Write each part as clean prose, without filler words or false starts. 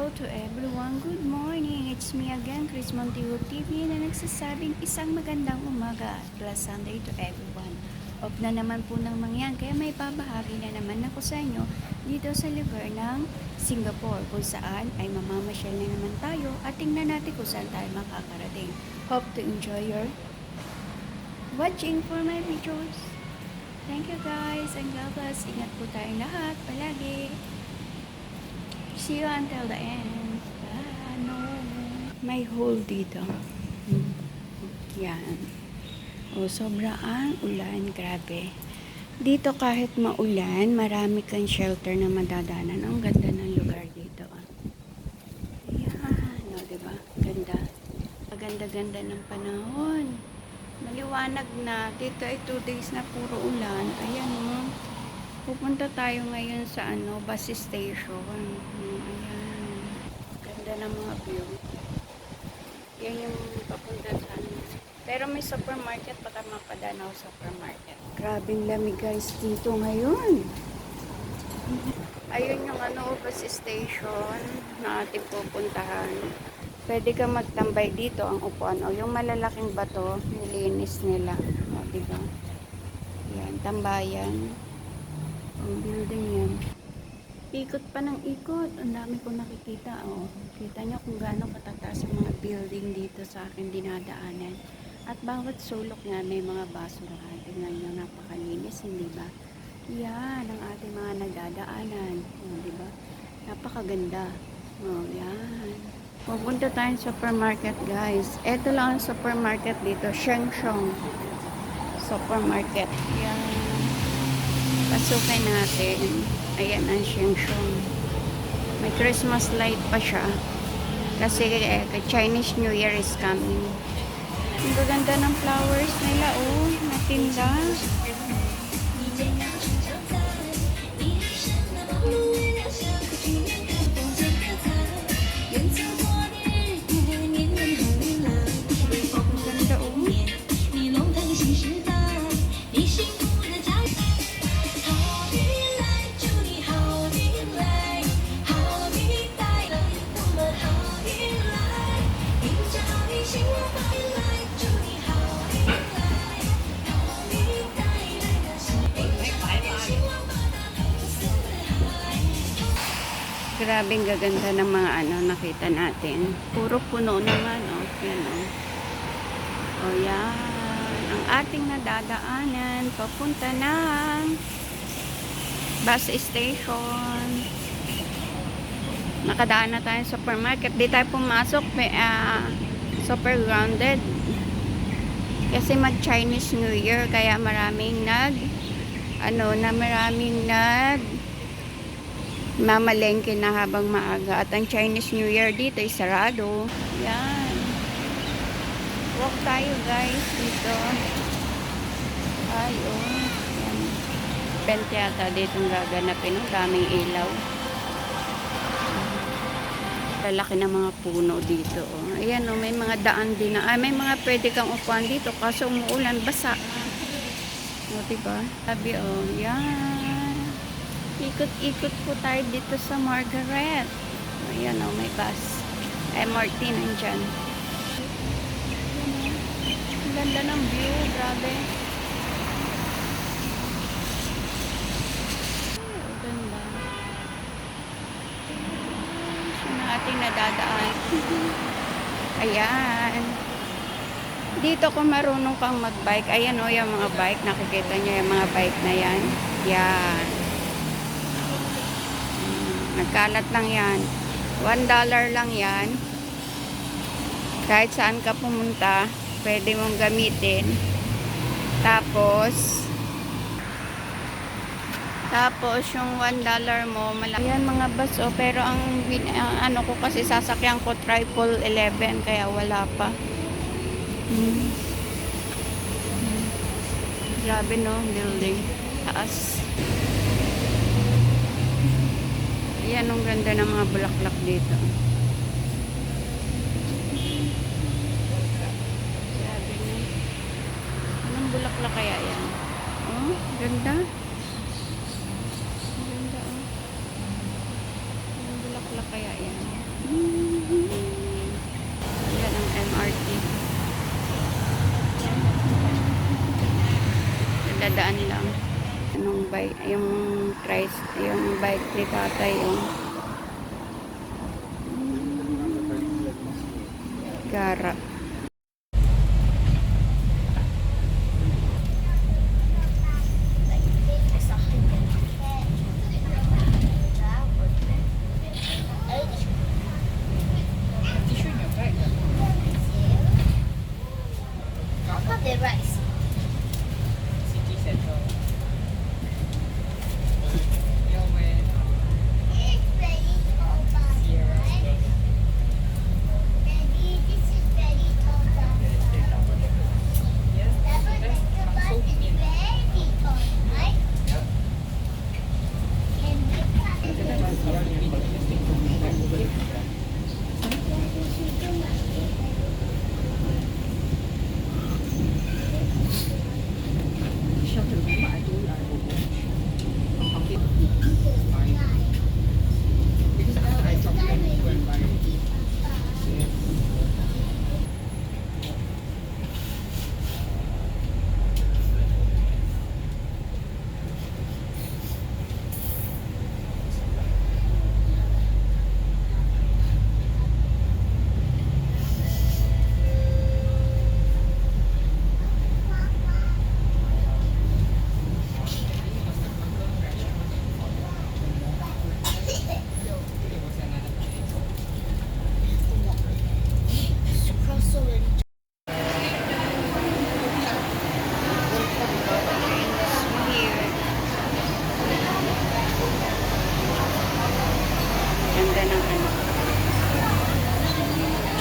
Hello to everyone. Good morning. It's me again, Chris Montijo TV, na nagsasabing isang magandang umaga. Plus Sunday to everyone. Off na naman po ng mangyan, kaya may babahagi na naman ako sa inyo dito sa lugar ng Singapore, kung saan ay mamamasyal na naman tayo at tingnan natin kung saan tayo makakarating. Hope to enjoy your watching for my videos. Thank you guys and God bless. Ingat po tayong lahat palagi. See you until the end. No. May hole dito. Yan. Sobrang ulan. Grabe. Dito kahit maulan, marami kang shelter na madadanan. Ang ganda ng lugar dito. Yan. No, diba? Ganda. Ganda-ganda ng panahon. Maliwanag na. Dito ay 2 days na puro ulan. Ayan o. Pupunta tayo ngayon sa bus station. Ayan. Ganda ng mga view. Yan yung papunta sa Pero may supermarket, baka mapadanaw supermarket. Grabing lamig guys dito ngayon. Ayun yung bus station na ating pupuntahan. Pwede ka magtambay dito ang upuan. O yung malalaking bato, nilinis nila. O, diba? Yan, tambayan. Ang building yan. Ikot pa ng ikot. Ang dami kong nakikita. Oh. Kita nyo kung gaano katataas ang mga building dito sa akin dinadaanan. At bawat sulok nga may mga basurahan. Tingnan nyo, napakalinis, hindi ba? Yan, ang ating mga nagdadaanan. Oh, diba? Napakaganda. Oh, yan. Pupunta tayong supermarket, guys. Ito lang ang supermarket dito. Sheng Siong Supermarket. Yan. Pasukin natin. Ayan ang Sheng Siong. May Christmas light pa siya. Kasi Chinese New Year is coming. Ang gaganda ng flowers nila, oh. Natinda. Grabing gaganda ng mga nakita natin. Puro puno naman, oh. Yan, oh. Oh, yan. Ang ating nadadaanan papunta ng bus station. Nakadaan na tayo sa supermarket. Di tayo pumasok. Super grounded. Kasi mag-Chinese New Year. Kaya maraming mamalengke na habang maaga. At ang Chinese New Year dito ay sarado. Yan. Walk tayo guys dito. Ay, oh. Yan. Event yata ditong gaganapin. Oh. Daming ilaw. Lalaki ng mga puno dito. Oh. Ayan, oh. May mga daan din na. May mga pwede kang upuan dito. Kaso umuulan, basa. O, diba? Sabi, oh. Yan. Ikot-ikot po tayo dito sa Margaret. Ayan o, may bus. MRT nandyan. Ang ganda ng view, grabe. Ang ganda. Siya na ating nadadaan. Ayan. Dito kung marunong kang magbike, ayan o, yung mga bike. Nakikita nyo yung mga bike na yan. Yan. Nagkalat lang yan. $1 lang yan. Kahit saan ka pumunta, pwede mong gamitin. Tapos yung $1 mo, malaki. Yan mga bus, oh, pero ang ko kasi sasakyan ko 1111, kaya wala pa. Grabe no, building. Taas. Yan ang ganda ng mga bulaklak dito. Grabe na. Anong bulaklak kaya yan? Oh, ganda. Ganda, oh. Anong bulaklak kaya yan? dadaan lang. Anong bike? Yung bike ni tatay, yung Gara. The rice. City Central. It's very tall. Daddy, this is very tall. Yes. That was like the bus is very tall, right? And Ganda ng ano.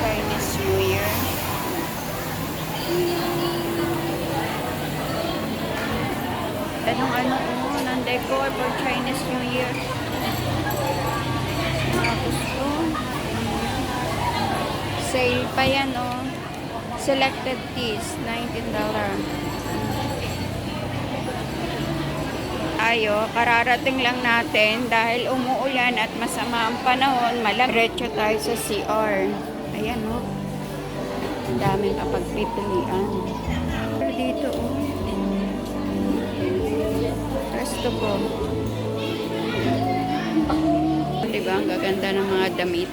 Chinese New Year. Anong ng decor for Chinese New Year. Mga gusto. Sale pa yan, oh. Selected teas, $19. Ayo, kararating lang natin dahil umuulan at masama ang panahon, diretso tayo sa CR. Ayan, oh. Ang daming kapagpipilian. Pero dito, oh. Resto ko. Diba, ang gaganda ng mga damit.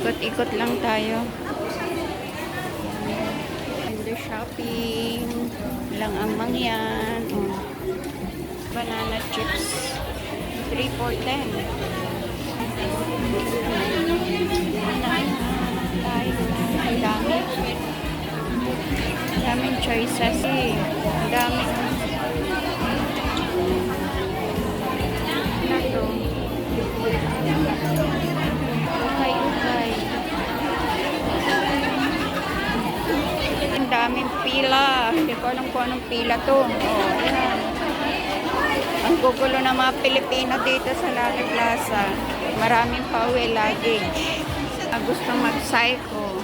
Ikot-ikot lang tayo. Window shopping. Lang ang mangyan. Oh. Banana chips. 3 for 10. Ang dami. Daming choices eh. Ang dami. Ano to? Ukay-ukay. Ang daming pila. Hindi ko alam kung anong pila to. Oh, ayan. Ang gugulo ng mga Pilipino dito sa Lali Plaza. Maraming pauwi luggage. Gusto mag-psycho.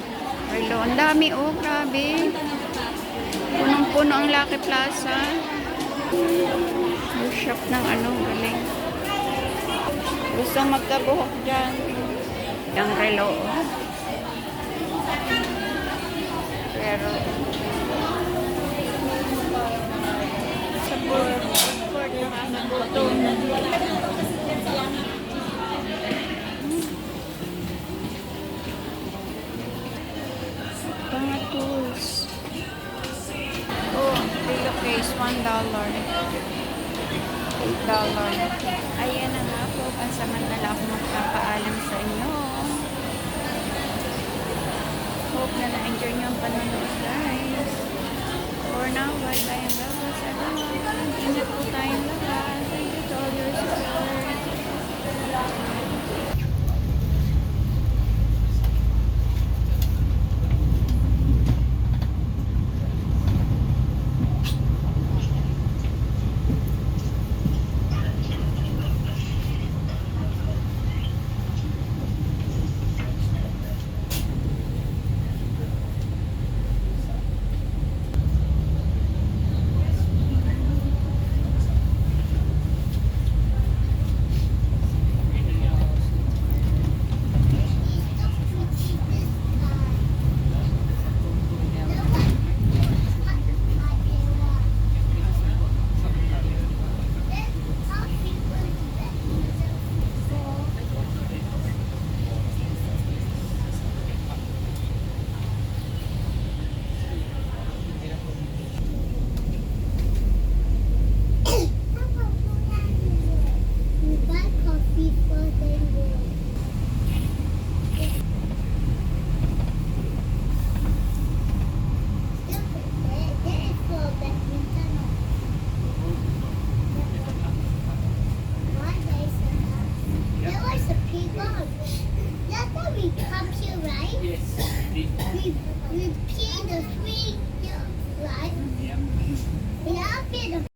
Hello, ang dami oh, grabe. Punong-puno ang Lucky Plaza. Yung shop ng galing. Gusto magkabuhok dyan. Yung relo. Pero, sa board, nakakagutom. Mga tools. Oh, pillowcase, $1. $8. Ayan na nga po. Pansamantala ako magpapaalam sa inyo. Hope na na-enjoy nyo ang panonood, guys. For now, bye-bye and God bless everyone. Ingat po tayo